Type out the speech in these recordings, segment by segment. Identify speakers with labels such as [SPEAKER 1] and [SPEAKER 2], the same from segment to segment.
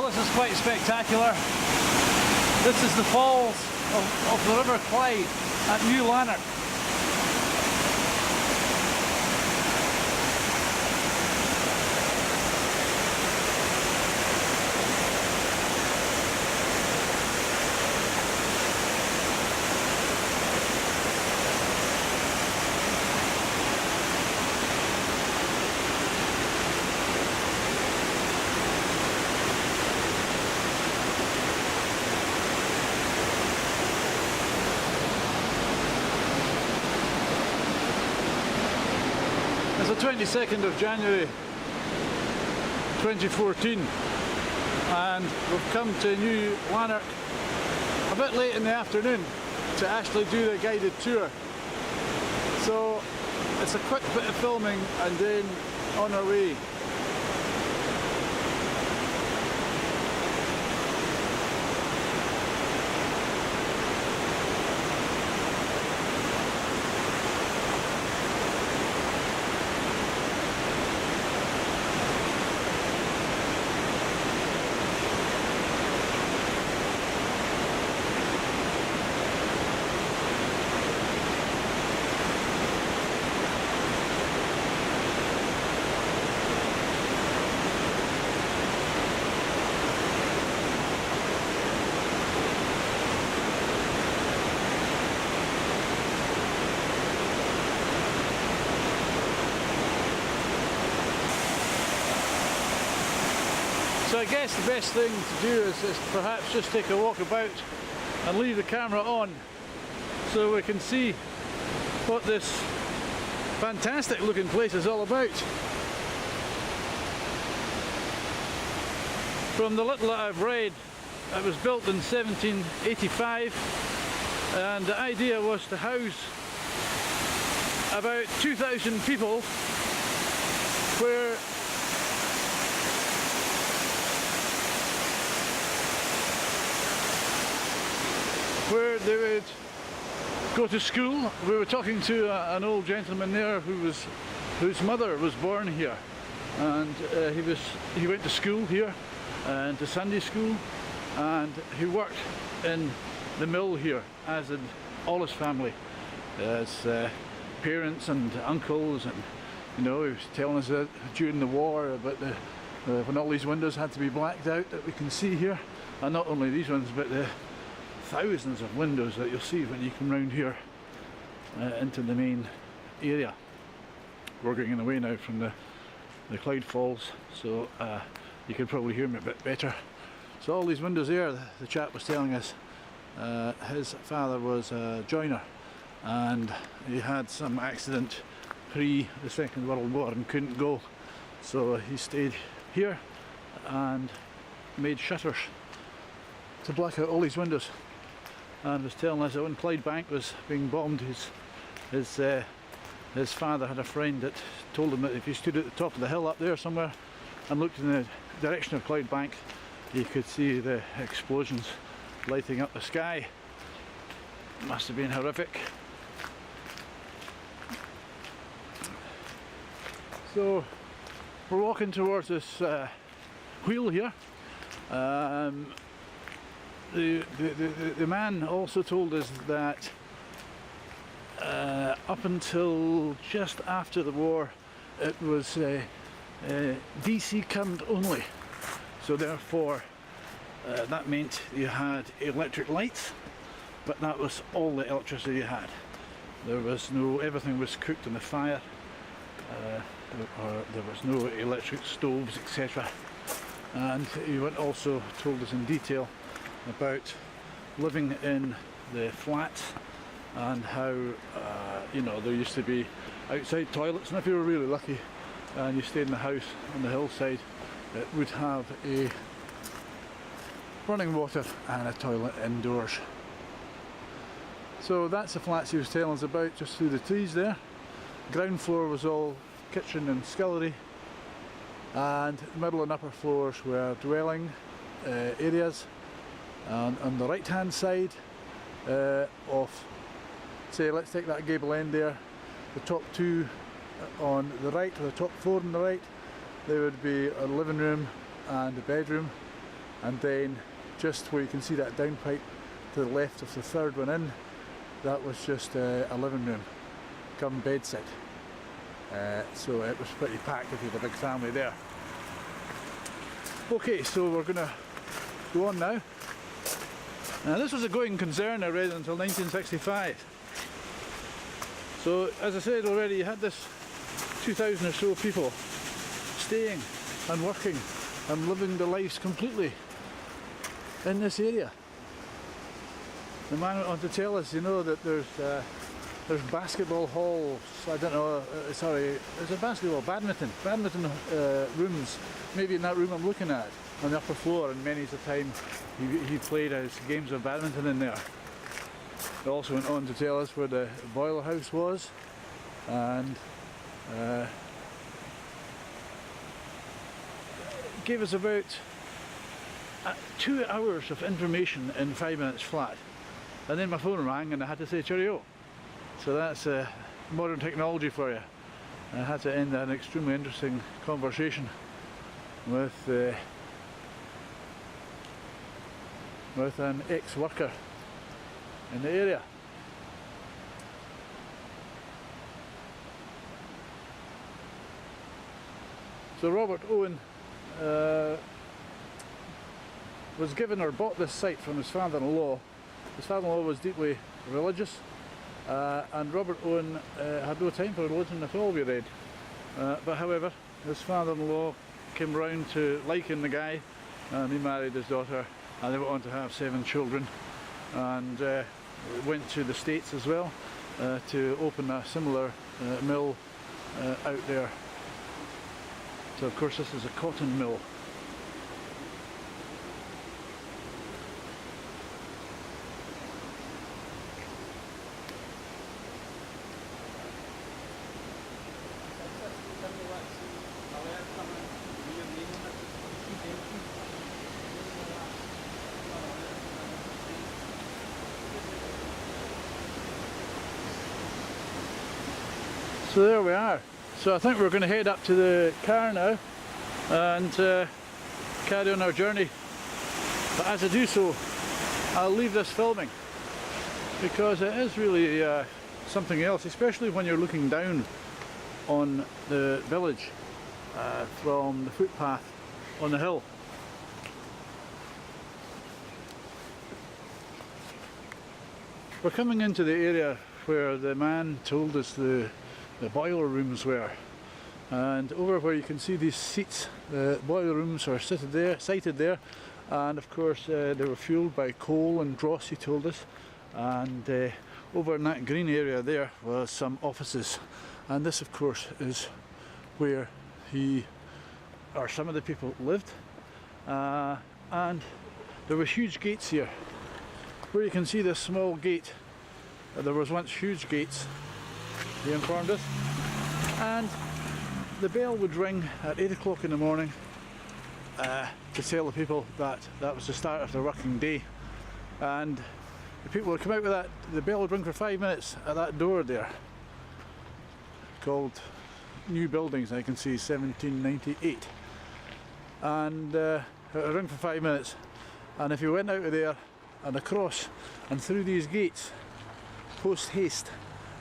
[SPEAKER 1] Well, this is quite spectacular. This is the falls of the River Clyde at New Lanark. It's the 22nd of January 2014 and we've come to New Lanark a bit late in the afternoon to actually do the guided tour. So it's a quick bit of filming and then on our way. So I guess the best thing to do is perhaps just take a walk about and leave the camera on so we can see what this fantastic looking place is all about. From the little that I've read, it was built in 1785 and the idea was to house about 2,000 people where they would go to school. We were talking to an old gentleman there whose mother was born here, and he went to school here and to Sunday school, and he worked in the mill here, as did all his family, his parents and uncles, and you know, he was telling us that during the war about when all these windows had to be blacked out that we can see here, and not only these ones but the thousands of windows that you'll see when you come round here into the main area. We're going away now from the Clyde Falls, so you can probably hear me a bit better. So all these windows there, the chap was telling us his father was a joiner and he had some accident pre the Second World War and couldn't go, so he stayed here and made shutters to black out all these windows. And was telling us that when Clyde Bank was being bombed, his father had a friend that told him that if he stood at the top of the hill up there somewhere and looked in the direction of Clyde Bank, he could see the explosions lighting up the sky. It must have been horrific. So we're walking towards this wheel here. The man also told us that up until just after the war it was DC current only, so therefore that meant you had electric lights, but that was all the electricity you had. There was everything was cooked in the fire, or there was no electric stoves, etc. And he also told us in detail about living in the flats and how you know, there used to be outside toilets, and if you were really lucky and you stayed in the house on the hillside, it would have a running water and a toilet indoors. So that's the flats he was telling us about, just through the trees there. Ground floor was all kitchen and scullery, and middle and upper floors were dwelling areas. And on the right hand side of, say, let's take that gable end there, the top two on the right, or the top four on the right, there would be a living room and a bedroom, and then just where you can see that downpipe to the left of the third one in, that was just a living room, come bed set. So it was pretty packed if you had a big family there. Okay, so we're going to go on now. Now this was a going concern, I read, until 1965. So as I said already, you had this 2,000 or so people staying and working and living their lives completely in this area. The man went on to tell us, you know, that there's basketball halls, I don't know, sorry, there's a badminton rooms, maybe in that room I'm looking at, on the upper floor, and many's the time he played his games of badminton in there. He also went on to tell us where the boiler house was, and gave us about 2 hours of information in 5 minutes flat. And then my phone rang and I had to say cheerio. So that's modern technology for you. I had to end an extremely interesting conversation with an ex-worker in the area. So Robert Owen was given or bought this site from his father-in-law. His father-in-law was deeply religious, and Robert Owen had no time for religion at all, we read. But however, his father-in-law came round to liking the guy, and he married his daughter, and they went on to have 7 children, and went to the States as well to open a similar mill out there. So of course this is a cotton mill. So there we are. So I think we're going to head up to the car now and carry on our journey. But as I do so, I'll leave this filming because it is really something else, especially when you're looking down on the village from the footpath on the hill. We're coming into the area where the man told us the boiler rooms were, and over where you can see these seats, the boiler rooms are sited there, and of course they were fueled by coal and dross, he told us, and over in that green area there was some offices, and this of course is where he or some of the people lived, and there were huge gates here where you can see this small gate. There was once huge gates, he informed us, and the bell would ring at 8 o'clock in the morning to tell the people that that was the start of their working day, and the people would come out with that. The bell would ring for 5 minutes at that door there called New Buildings, I can see 1798, and it would ring for 5 minutes, and if you went out of there and across and through these gates post haste,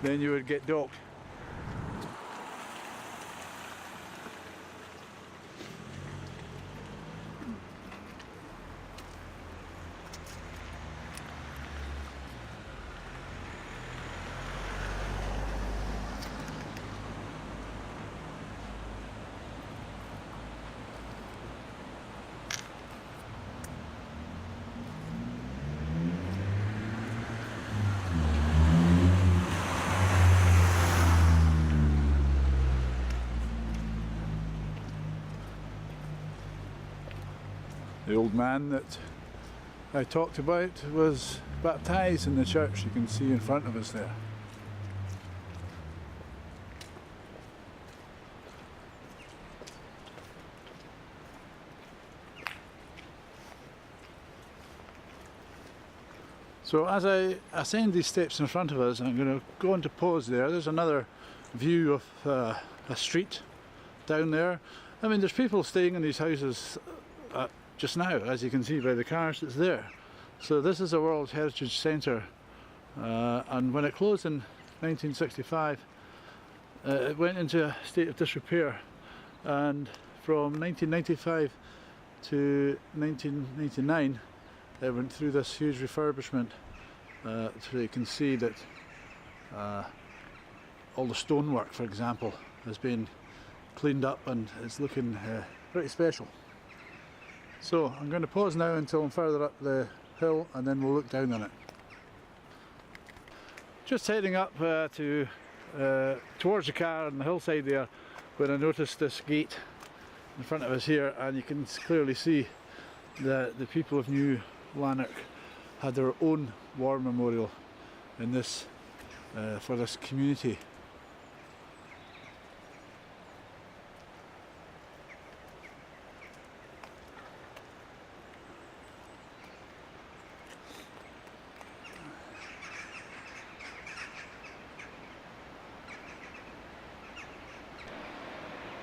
[SPEAKER 1] then you would get docked. The old man that I talked about was baptised in the church, you can see in front of us there. So as I ascend these steps in front of us, I'm going to go on to pause there. There's another view of a street down there. I mean, there's people staying in these houses just now, as you can see by the cars that's there. So this is a World Heritage Centre, and when it closed in 1965 it went into a state of disrepair, and from 1995 to 1999 it went through this huge refurbishment. So you can see that all the stonework, for example, has been cleaned up and it's looking pretty special. So I'm going to pause now until I'm further up the hill and then we'll look down on it. Just heading up towards the car on the hillside there when I noticed this gate in front of us here, and you can clearly see that the people of New Lanark had their own war memorial in this for this community.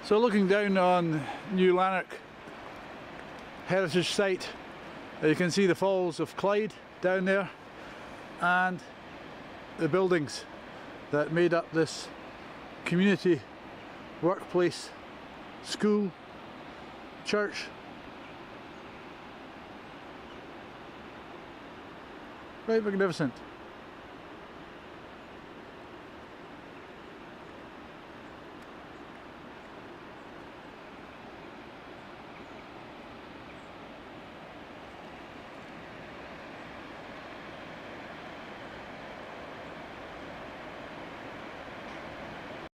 [SPEAKER 1] So looking down on New Lanark Heritage Site, you can see the Falls of Clyde down there and the buildings that made up this community, workplace, school, church. Quite magnificent.